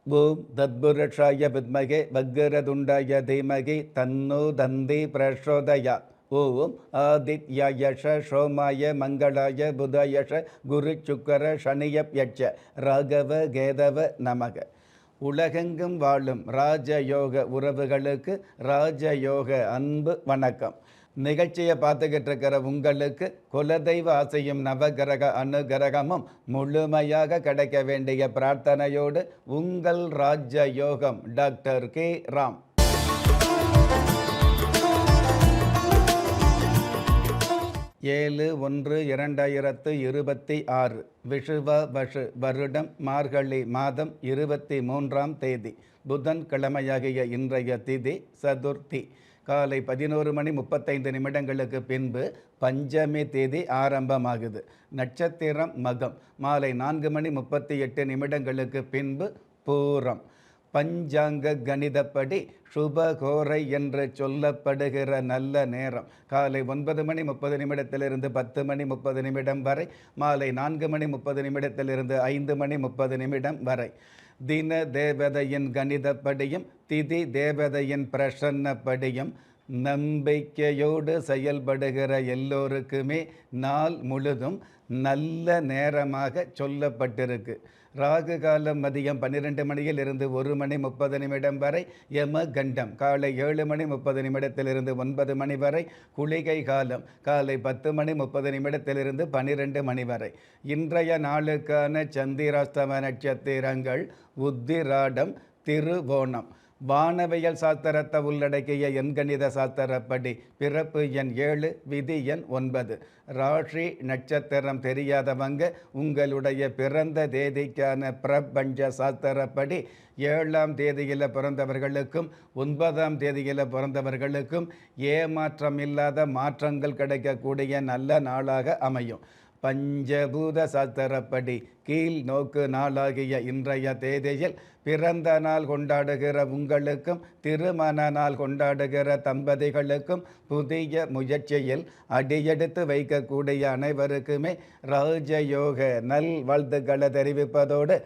ஓம் தத்புருஷாய வித்மகே வக்ரதுண்டாய தீமகி தன்னோ தந்தி பிரசோதயாத். ஓம் ஆதித்யாயஷ சோமாய மங்களாய புதாயஷ குரு சுக்கர சனியப்யட்ச ராகவ கேதவ நமக. உலகெங்கும் வாழும் ராஜயோக உறவுகளுக்கு ராஜயோக அன்பு வணக்கம். நிகழ்ச்சியை பார்த்துக்கிட்டு இருக்கிற உங்களுக்கு குலதெய்வ ஆசையும் நவகிரக அனுகிரகமும் முழுமையாக கிடைக்க வேண்டிய பிரார்த்தனையோடு உங்கள் ராஜயோகம் டாக்டர் கே ராம். 7/1/2026 விஷுவ வஷு வருடம் மார்கழி மாதம் 23ஆம் தேதி புதன் கிழமையாகிய இன்றைய திதி சதுர்த்தி. காலை 11:35 பின்பு பஞ்சமி தேதி ஆரம்பமாகுது. நட்சத்திரம் மகம். மாலை 4:38 பின்பு பூரம். பஞ்சாங்க கணிதப்படி சுபகோரை என்று சொல்லப்படுகிற நல்ல நேரம் காலை 9:30 10:30 வரை, மாலை 4:30 5:30 வரை. தின தேவதையின் கணிதப்படியும் திதி தேவதையின் பிரசன்னப்படியும் நம்பிக்கையோடு செயல்படுகிற எல்லோருக்குமே நாள் முழுதும் நல்ல நேரமாக சொல்லப்பட்டிருக்கு. ராகு காலம் மதியம் 12 1 மணி 30 வரை, யம கண்டம் காலை 7:30 9 வரை, குளிகை காலம் காலை 10:30 12 வரை. இன்றைய நாளுக்கான சந்திராஷ்டம நட்சத்திரங்கள் உத்திராடம், திருவோணம். வானவியல் சாஸ்திரத்தை உள்ளடக்கிய எண்கணித சாஸ்திரப்படி பிறப்பு எண் 7, விதி எண் 9. ராசி நட்சத்திரம் தெரியாதவங்க உங்களுடைய பிறந்த தேதிக்கான பிரபஞ்ச சாஸ்திரப்படி 7ஆம் தேதியில் பிறந்தவர்களுக்கும் 9ஆம் தேதியில் பிறந்தவர்களுக்கும் ஏமாற்றம் இல்லாத மாற்றங்கள் கிடைக்கக்கூடிய நல்ல நாளாக அமையும். பஞ்சபூத சாஸ்திரப்படி கீழ் நோக்கு நாளாகிய இன்றைய தேதியில் பிறந்த நாள் கொண்டாடுகிற உங்களுக்கும் திருமண நாள் கொண்டாடுகிற தம்பதிகளுக்கும் புதிய முயற்சியில் அடியெடுத்து வைக்கக்கூடிய அனைவருக்குமே ராஜயோக நல் வாழ்த்துக்களை தெரிவிப்பதோடு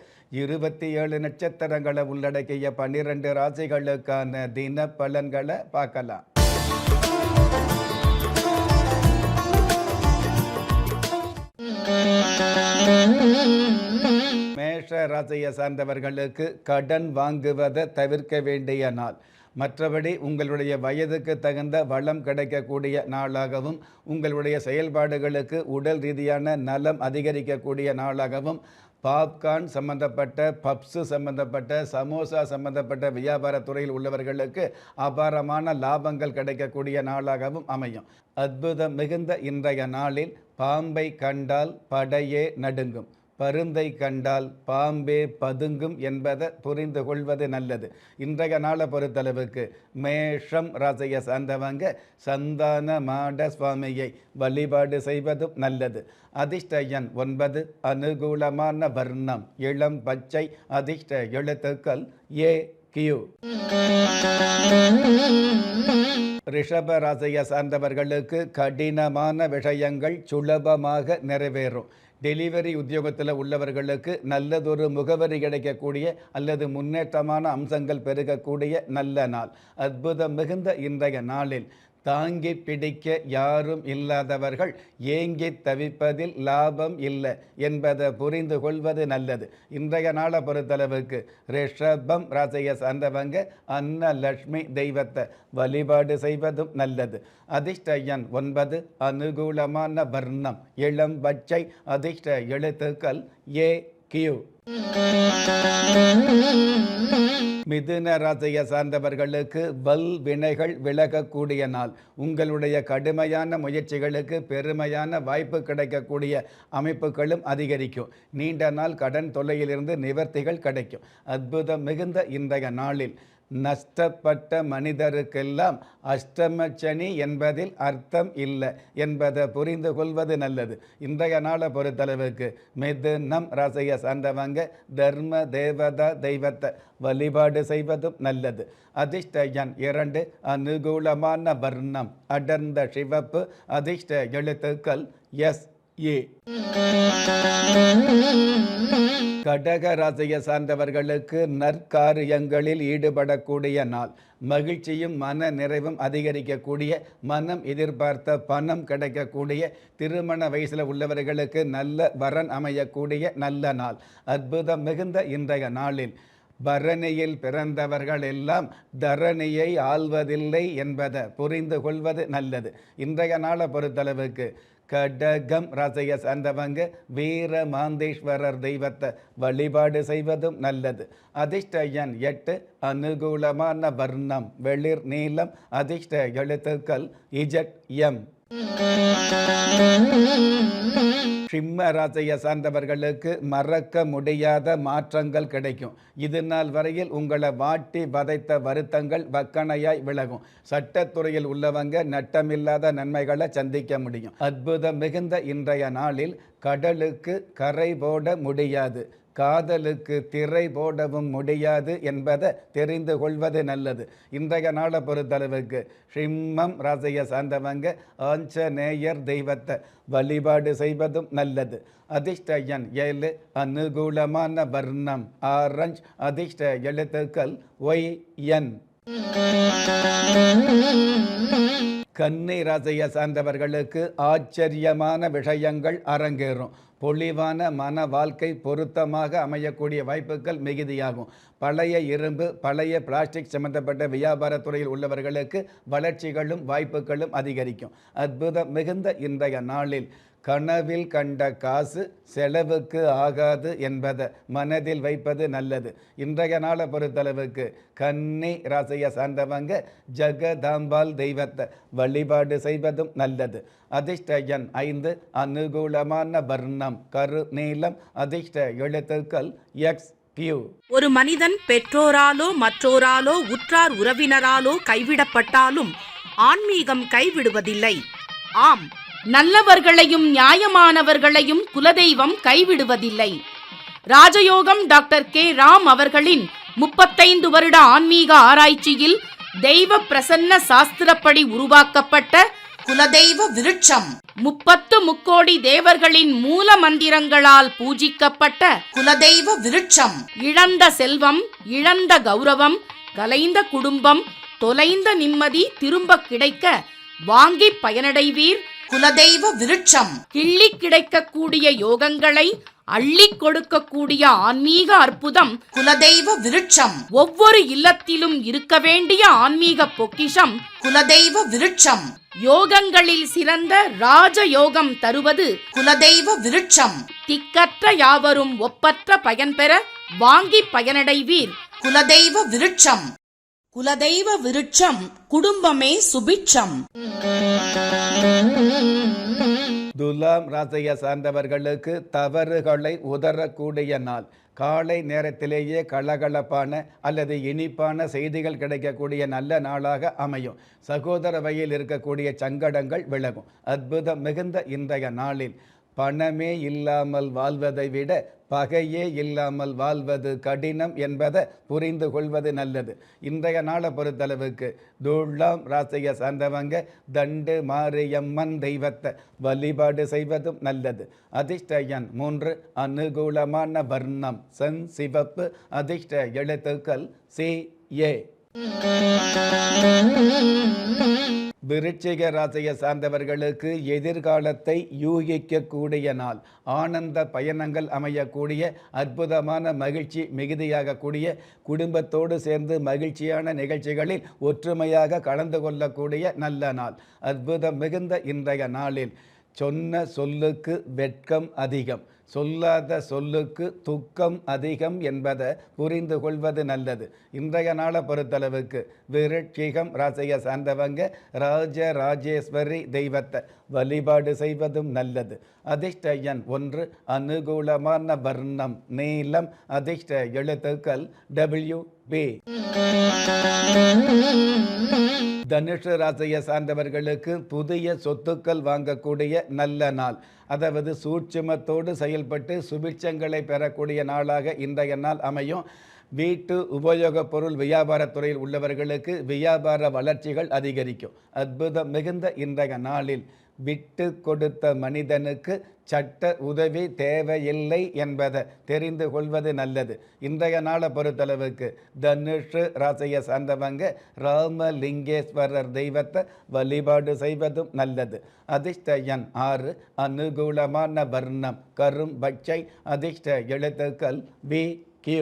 27 நட்சத்திரங்களை உள்ளடக்கிய 12 ராசிகளுக்கான தின பலன்களை பார்க்கலாம். மேஷ ராசியை சார்ந்தவர்களுக்கு கடன் வாங்குவதை தவிர்க்க வேண்டிய நாள். மற்றபடி உங்களுடைய வயதுக்கு தகுந்த வளம் கிடைக்கக்கூடிய நாளாகவும் உங்களுடைய செயல்பாடுகளுக்கு உடல் ரீதியான நலம் அதிகரிக்கக்கூடிய நாளாகவும் பாப்கார்ன் சம்பந்தப்பட்ட, பப்ஸு சம்பந்தப்பட்ட, சமோசா சம்பந்தப்பட்ட வியாபாரத்துறையில் உள்ளவர்களுக்கு அபாரமான லாபங்கள் கிடைக்கக்கூடிய நாளாகவும் அமையும். அற்புதம் மிகுந்த இன்றைய நாளில் பாம்பை கண்டால் படையே நடுங்கும், பருந்தை கண்டால் பாம்பே பதுங்கும் என்பதை புரிந்து கொள்வது நல்லது. இன்றைய நாளை பொறுத்தளவுக்கு மேஷம் ராசியை சார்ந்தவங்க சந்தான மாட சுவாமியை வழிபாடு செய்வதும் நல்லது. அதிர்ஷ்ட எண் 9, அனுகூலமான வர்ணம் இளம் பச்சை, அதிர்ஷ்ட எழுத்துக்கள் ஏ கியூ. ரிஷப ராசியை சார்ந்தவர்களுக்கு கடினமான விஷயங்கள் சுலபமாக நிறைவேறும். டெலிவரி உத்தியோகத்தில் உள்ளவர்களுக்கு நல்லதொரு முகவரி கிடைக்கக்கூடிய அல்லது முன்னேற்றமான அம்சங்கள் பெருகக்கூடிய நல்ல நாள். அற்புதம் மிகுந்த இன்றைய நாளில் தாங்கி பிடிக்க யாரும் இல்லாதவர்கள் ஏங்கி தவிப்பதில் லாபம் இல்லை என்பதை புரிந்து கொள்வது நல்லது. இன்றைய நாளை பொறுத்தளவுக்கு ரிஷபம் ராசியை சார்ந்தவங்க அன்னலட்சுமி தெய்வத்தை வழிபாடு செய்வதும் நல்லது. அதிர்ஷ்ட எண் 9, அனுகூலமான வர்ணம் இளம் பச்சை, அதிர்ஷ்ட எழுத்துக்கள் ஏ கியூ. மிதுன ராசியை சார்ந்தவர்களுக்கு வல் வினைகள் விலகக்கூடிய நாள். உங்களுடைய கடுமையான முயற்சிகளுக்கு பெருமையான வாய்ப்பு கிடைக்கக்கூடிய அமைப்புகளும் அதிகரிக்கும். நீண்ட நாள் கடன் தொல்லையிலிருந்து நிவர்த்திகள் கிடைக்கும். அற்புதம் மிகுந்த இன்றைய நாளில் நஷ்டப்பட்ட மனிதருக்கெல்லாம் அஷ்டமச்சனி என்பதில் அர்த்தம் இல்லை என்பதை புரிந்து கொள்வது நல்லது. இன்றைய நாளை பொறுத்தளவுக்கு மிதுனம் ராசியை சார்ந்தவங்க தர்ம தேவதா தெய்வத்தை வழிபாடு செய்வதும் நல்லது. அதிர்ஷ்ட எண் 2, அனுகூலமான வர்ணம் அடர்ந்த சிவப்பு, அதிர்ஷ்ட எழுத்துக்கள் எஸ் ஏ. கடக ராசியை சார்ந்தவர்களுக்கு நற்காரியங்களில் ஈடுபடக்கூடிய நாள். மகிழ்ச்சியும் மன நிறைவும் அதிகரிக்கக்கூடிய, மனம் எதிர்பார்த்த பணம் கிடைக்கக்கூடிய, திருமண வயசில் உள்ளவர்களுக்கு நல்ல வரன் அமையக்கூடிய நல்ல நாள். அற்புதம் மிகுந்த இன்றைய நாளில் பரணியில் பிறந்தவர்கள் எல்லாம் தரணியை ஆள்வதில்லை என்பதை புரிந்து கொள்வது நல்லது. இன்றைய நாளை பொறுத்தளவுக்கு கடகம் ராசியை சார்ந்தவங்க வீர மாந்தேஸ்வரர் தெய்வத்தை வழிபாடு செய்வதும் நல்லது. அதிர்ஷ்ட எண் 8. அனுகூலமான வர்ணம் வெளிர் நீலம். அதிர்ஷ்ட எழுத்துக்கள் ZM. சிம்ம ராசியை சார்ந்தவர்களுக்கு மறக்க முடியாத மாற்றங்கள் கிடைக்கும். இது நாள் வரையில் உங்களை வாட்டி வதைத்த வருத்தங்கள் வக்கணையாய் விலகும். சட்டத்துறையில் உள்ளவங்க நட்டமில்லாத நன்மைகளை சந்திக்க முடியும். அற்புதம் மிகுந்த இன்றைய நாளில் கடலுக்கு கரை போட முடியாது, காதலுக்கு திரை போடவும் முடியாது என்பதை தெரிந்து கொள்வது நல்லது. இன்றைய நாளை பொறுத்தளவுக்கு சிம்மம் ராசியை சார்ந்தவங்க ஆஞ்சநேயர் தெய்வத்தை வழிபாடு செய்வதும் நல்லது. அதிர்ஷ்ட எண் 7. அனுகூலமான வர்ணம் ஆரஞ்சு. அதிர்ஷ்ட எழுத்துக்கள் YN. கன்னி ராசியை சார்ந்தவர்களுக்கு ஆச்சரியமான விஷயங்கள் அரங்கேறும். பொலிவான மன வாழ்க்கை பொருத்தமாக அமையக்கூடிய வாய்ப்புகள் மிகுதியாகும். பழைய இரும்பு, பழைய பிளாஸ்டிக் சம்பந்தப்பட்ட வியாபாரத்துறையில் உள்ளவர்களுக்கு வளர்ச்சிகளும் வாய்ப்புகளும் அதிகரிக்கும். அற்புதம் மிகுந்த இன்றைய நாளில் கனவில் கண்ட காசு செலவுக்கு ஆகாது என்பதை மனதில் வைப்பது நல்லது. இன்றைய நாளை பொறுத்தளவுக்கு கன்னி ராசியை சார்ந்தவங்க ஜெகதாம்பாள் தெய்வத்தை வழிபாடு செய்வதும் நல்லது. அதிர்ஷ்ட எண் 5. அனுகூலமான வர்ணம் கரு நீலம். அதிர்ஷ்ட எழுத்துக்கள் XQ. ஒரு மனிதன் பெற்றோராலோ மற்றோராலோ உற்றார் உறவினராலோ கைவிடப்பட்டாலும் ஆன்மீகம் கைவிடுவதில்லை. ஆம், நல்லவர்களையும் நியாயமானவர்களையும் குலதெய்வம் கைவிடுவதில்லை. ராஜயோகம் டாக்டர் K. ராம் அவர்களின் 35 வருட ஆன்மீக ஆராய்ச்சியில் தெய்வ பிரசன்ன சாஸ்திரப்படி உருவாக்கப்பட்ட குலதெய்வ விருட்சம், 30 முக்கோடி தேவர்களின் மூல மந்திரங்களால் பூஜிக்கப்பட்ட குலதெய்வ விருட்சம். இழந்த செல்வம், இழந்த கௌரவம், கலைந்த குடும்பம், தொலைந்த நிம்மதி திரும்ப கிடைக்க வாங்கி பயனடைவீர். குலதெய்வ விருட்சம் கிள்ளி கிடைக்கக்கூடிய யோகங்களை அள்ளி கொடுக்கக்கூடிய ஆன்மீக அற்புதம் குலதெய்வ விருட்சம். ஒவ்வொரு இல்லத்திலும் இருக்க வேண்டிய ஆன்மீக பொக்கிஷம் குலதெய்வ விருட்சம். யோகங்களில் சிறந்த ராஜயோகம் தருவது குலதெய்வ விருட்சம். திக்கற்ற யாவரும் ஒப்பற்ற பயன்பெற வாங்கி பயனடைவீர். குலதெய்வ விருட்சம். குலதெய்வ விருட்சம் குடும்பமே சுபிட்சம். துலாம் ராசியை சார்ந்தவர்களுக்கு தவறுகளை உதறக்கூடிய நாள். காலை நேரத்திலேயே கலகலப்பான அல்லது இனிப்பான செய்திகள் கிடைக்கக்கூடிய நல்ல நாளாக அமையும். சகோதர வகையில் இருக்கக்கூடிய சங்கடங்கள் விலகும். அற்புதம் மிகுந்த இன்றைய நாளில் பணமே இல்லாமல் வாழ்வதை விட பகையே இல்லாமல் வாழ்வது கடினம் என்பதை புரிந்து கொள்வது நல்லது. இன்றைய நாளை பொறுத்தளவுக்கு துலாம் ராசியை சார்ந்தவங்க தண்டு மாரியம்மன் தெய்வத்தை வழிபாடு செய்வதும் நல்லது. அதிர்ஷ்ட எண் 3. அனுகூலமான வர்ணம் சென் சிவப்பு. அதிர்ஷ்ட எழுத்துக்கள் CA. விருச்சிக ராசியை சார்ந்தவர்களுக்கு எதிர்காலத்தை யூகிக்கக்கூடிய நாள். ஆனந்த பயணங்கள் அமையக்கூடிய, அற்புதமான மகிழ்ச்சி மிகுதியாகக்கூடிய, குடும்பத்தோடு சேர்ந்து மகிழ்ச்சியான நிகழ்ச்சிகளில் ஒற்றுமையாக கலந்து கொள்ளக்கூடிய நல்ல நாள். அற்புதம் மிகுந்த இன்றைய நாளில் சொன்ன சொல்லுக்கு வெட்கம் அதிகம், சொல்லாத சொல்லுக்கு துக்கம் அதிகம் என்பதை புரிந்து கொள்வது நல்லது. இன்றைய நாளை பொறுத்தளவுக்கு விருச்சிகம் ராசியை சார்ந்தவங்க ராஜராஜேஸ்வரி தெய்வத்தை வழிபாடு செய்வதும் நல்லது. அதிர்ஷ்ட எண் 1. அனுகூலமான வர்ணம் நீலம். அதிர்ஷ்ட எழுத்துக்கள் WB. தனுஷு ராசியை சார்ந்தவர்களுக்கு புதிய சொத்துக்கள் வாங்கக்கூடிய நல்ல நாள். அதாவது சூட்சுமத்தோடு செயல்பட்டு சுபிட்சங்களை பெறக்கூடிய நாளாக இன்றைய நாள் அமையும். வீட்டு உபயோகப் பொருள் வியாபாரத் துறையில் உள்ளவர்களுக்கு வியாபார வளர்ச்சிகள் அதிகரிக்கும். அற்புதம் மிகுந்த இன்றைய நாளில் விட்டு கொடுத்த மனிதனுக்கு சட்ட உதவி தேவையில்லை என்பதை தெரிந்து கொள்வது நல்லது. இன்றைய நாளை பொறுத்தளவுக்கு தனுஷு ராசியை சார்ந்தவங்க ராமலிங்கேஸ்வரர் தெய்வத்தை வழிபாடு செய்வதும் நல்லது. அதிர்ஷ்ட எண் 6. அனுகூலமான வர்ணம் கரும் பச்சை. அதிர்ஷ்ட எழுத்துக்கள் BQ.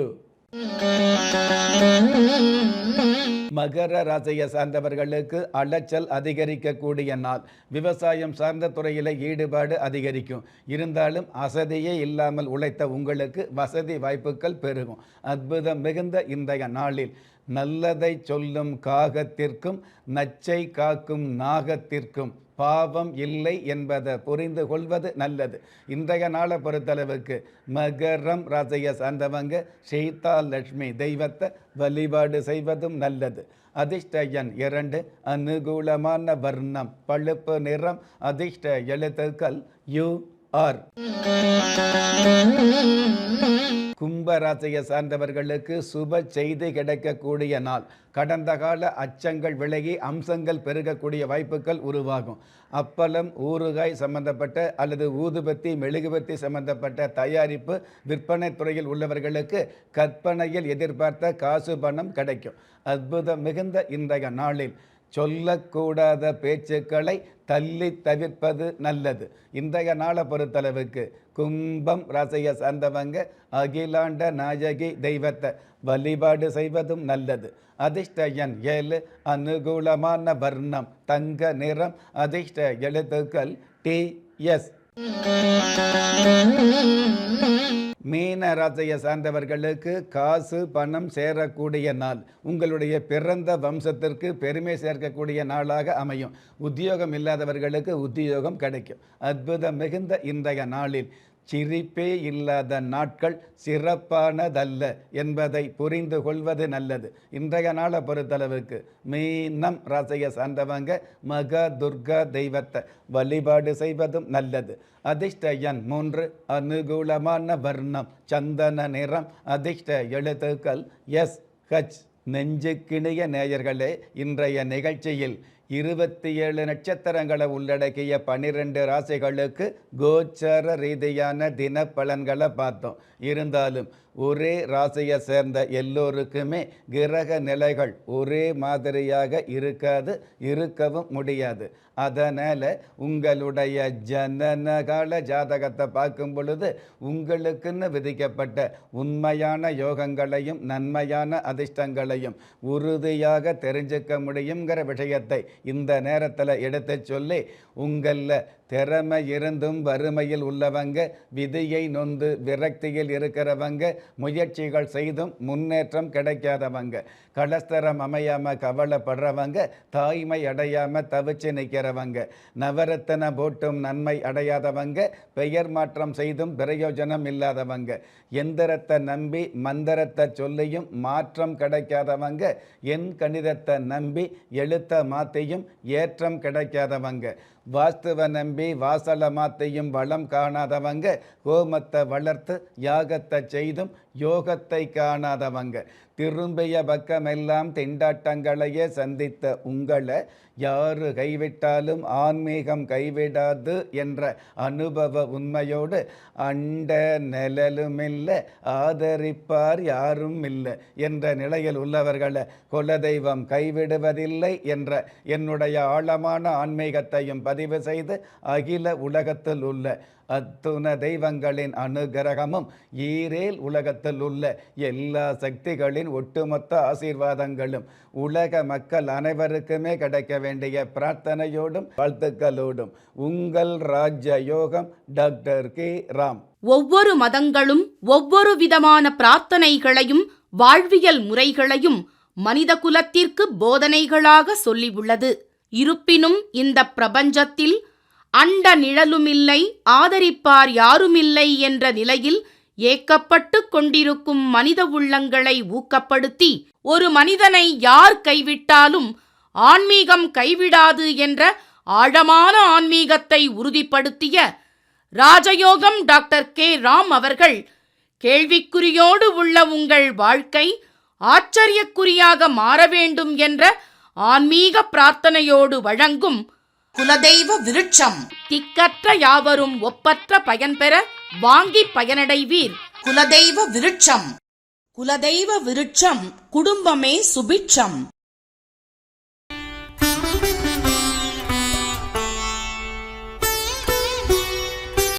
மகர ராசியை சார்ந்தவர்களுக்கு அலைச்சல் அதிகரிக்கக்கூடிய நாள். விவசாயம் சார்ந்த துறையில் ஈடுபாடு அதிகரிக்கும். இருந்தாலும் அசதியே இல்லாமல் உழைத்த உங்களுக்கு வசதி வாய்ப்புகள் பெருகும். அற்புதம் மிகுந்த இன்றைய நாளில் நல்லதை சொல்லும் காகத்திற்கும் நச்சை காக்கும் நாகத்திற்கும் பாவம் இல்லை என்பதை புரிந்து கொள்வது நல்லது. இன்றைய நாளை பொறுத்தளவுக்கு மகரம் ராசியை சார்ந்தவங்க சீதா லட்சுமி தெய்வத்தை வழிபாடு செய்வதும் நல்லது. அதிர்ஷ்ட எண் 2. அனுகூலமான வர்ணம் பழுப்பு நிறம். அதிர்ஷ்ட எழுத்துக்கள் UR. கும்பராசியை சார்ந்தவர்களுக்கு சுப செய்தி கிடைக்கக்கூடிய நாள். கடந்த கால அச்சங்கள் விலகி அம்சங்கள் பெருகக்கூடிய வாய்ப்புகள் உருவாகும். அப்பளம் ஊறுகாய் சம்பந்தப்பட்ட அல்லது ஊதுபத்தி மெழுகுபத்தி சம்பந்தப்பட்ட தயாரிப்பு விற்பனை துறையில் உள்ளவர்களுக்கு கற்பனையில் எதிர்பார்த்த காசு பணம் கிடைக்கும். அற்புதம் மிகுந்த இன்றைய நாளில் சொல்லக்கூடாத பேச்சுக்களை தள்ளி தவிர்ப்பது நல்லது. இன்றைய நாளை பொறுத்தளவுக்கு கும்பம் ராசியை சார்ந்தவங்க அகிலாண்ட நாயகி தெய்வத்தை வழிபாடு செய்வதும் நல்லது. அதிர்ஷ்ட எண் 7. அனுகூலமான வர்ணம் தங்க நிறம். அதிர்ஷ்ட எழுத்துக்கள் TS. மீன ராசியை சார்ந்தவர்களுக்கு காசு பணம் சேரக்கூடிய நாள். உங்களுடைய பிறந்த வம்சத்திற்கு பெருமை சேர்க்கக்கூடிய நாளாக அமையும். உத்தியோகம் இல்லாதவர்களுக்கு உத்தியோகம் கிடைக்கும். அற்புதம் மிகுந்த இன்றைய நாளில் சிரிப்பே இல்லாத நாட்கள் சிறப்பானதல்ல என்பதை புரிந்து கொள்வது நல்லது. இன்றைய நாளை பொறுத்தளவுக்கு மீனம் ராசியை சார்ந்தவங்க மகா துர்கா தெய்வத்தை வழிபாடு செய்வதும் நல்லது. அதிர்ஷ்ட எண் 3. அனுகூலமான வர்ணம் சந்தன நிறம். அதிர்ஷ்ட எழுத்துக்கள் SH. நெஞ்சுக்கிணிய நேயர்களே, இன்றைய நிகழ்ச்சியில் 27 நட்சத்திரங்களை உள்ளடக்கிய 12 ராசிகளுக்கு கோச்சார ரீதியான தின பலன்களை பார்த்தோம். இருந்தாலும் ஒரே ராசியை சேர்ந்த எல்லோருக்குமே கிரக நிலைகள் ஒரே மாதிரியாக இருக்காது, இருக்கவும் முடியாது. அதனால் உங்களுடைய ஜனனகால ஜாதகத்தை பார்க்கும் பொழுது உங்களுக்குன்னு விதிக்கப்பட்ட உண்மையான யோகங்களையும் நன்மையான அதிர்ஷ்டங்களையும் உறுதியாக தெரிஞ்சுக்க முடியுங்கிற விஷயத்தை இந்த நேரத்தில் எடுத்து சொல்லி, உங்களில் திறமை இருந்தும் வறுமையில் உள்ளவங்க, விதியை நொந்து விரக்தியில் இருக்கிறவங்க, முயற்சிகள் செய்தும் முன்னேற்றம் கிடைக்காதவங்க, கலஸ்தரம் அமையாமல் கவலைப்படுறவங்க, தாய்மை அடையாமல் தவிச்சு நிற்கிறவங்க, நவரத்தன போட்டும் நன்மை அடையாதவங்க, பெயர் மாற்றம் செய்தும் பிரயோஜனம் இல்லாதவங்க, எந்திரத்தை நம்பி மந்திரத்தை சொல்லியும் மாற்றம் கிடைக்காதவங்க, என் கணிதத்தை நம்பி எழுத்த மாற்றியும் ஏற்றம் கிடைக்காதவங்க, வாஸ்துவை நம்பி வாசலை மாத்தையும் வளம் காணாதவங்க, ஹோமத்தை வளர்த்து யாகத்தை செய்தும் யோகத்தை காணாதவங்க, திரும்பிய பக்கமெல்லாம் திண்டாட்டங்களையே சந்தித்த உங்களை யாரு கைவிட்டாலும் ஆன்மீகம் கைவிடாது என்ற அனுபவ உண்மையோடு அண்ட நிழலுமில்லை ஆதரிப்பார் யாரும் இல்லை என்ற நிலையில் உள்ளவர்களை குலதெய்வம் கைவிடுவதில்லை என்ற என்னுடைய ஆழமான ஆன்மீகத்தையும் பதிவு செய்து அகில உலகத்தில் உள்ள அத்துண தெய்வங்களின் அனுகிரகமும் ஈரேல் உலகத்தில் உள்ள எல்லா சக்திகளின் ஒட்டுமொத்த ஆசீர்வாதங்களும் உலக மக்கள் அனைவருக்குமே கிடைக்க வேண்டிய பிரார்த்தனையோடும் வாழ்த்துக்களோடும் உங்கள் ராஜ யோகம் டாக்டர் கே ராம். ஒவ்வொரு மதங்களும் ஒவ்வொரு விதமான பிரார்த்தனைகளையும் வாழ்வியல் முறைகளையும் மனித குலத்திற்கு போதனைகளாக சொல்லியுள்ளது. இருப்பினும் இந்த பிரபஞ்சத்தில் அண்ட நிழலுமில்லை ஆதரிப்பார் யாருமில்லை என்ற நிலையில் ஏக்கப்பட்டு கொண்டிருக்கும் மனித உள்ளங்களை ஊக்கப்படுத்தி ஒரு மனிதனை யார் கைவிட்டாலும் ஆன்மீகம் கைவிடாது என்ற ஆழமான ஆன்மீகத்தை உறுதிப்படுத்திய ராஜயோகம் டாக்டர் கே ராம் அவர்கள் கேள்விக்குறியோடு உள்ள உங்கள் வாழ்க்கை ஆச்சரியக்குறியாக மாற வேண்டும் என்ற ஆன்மீக பிரார்த்தனையோடு வழங்கும் குலதெய்வ விருட்சம். திக்கற்ற யாவரும் ஒப்பற்ற பயன்பெற வாங்கி பயனடைவீர். குலதெய்வ விருட்சம். குலதெய்வ விருட்சம் குடும்பமே சுபிட்சம்.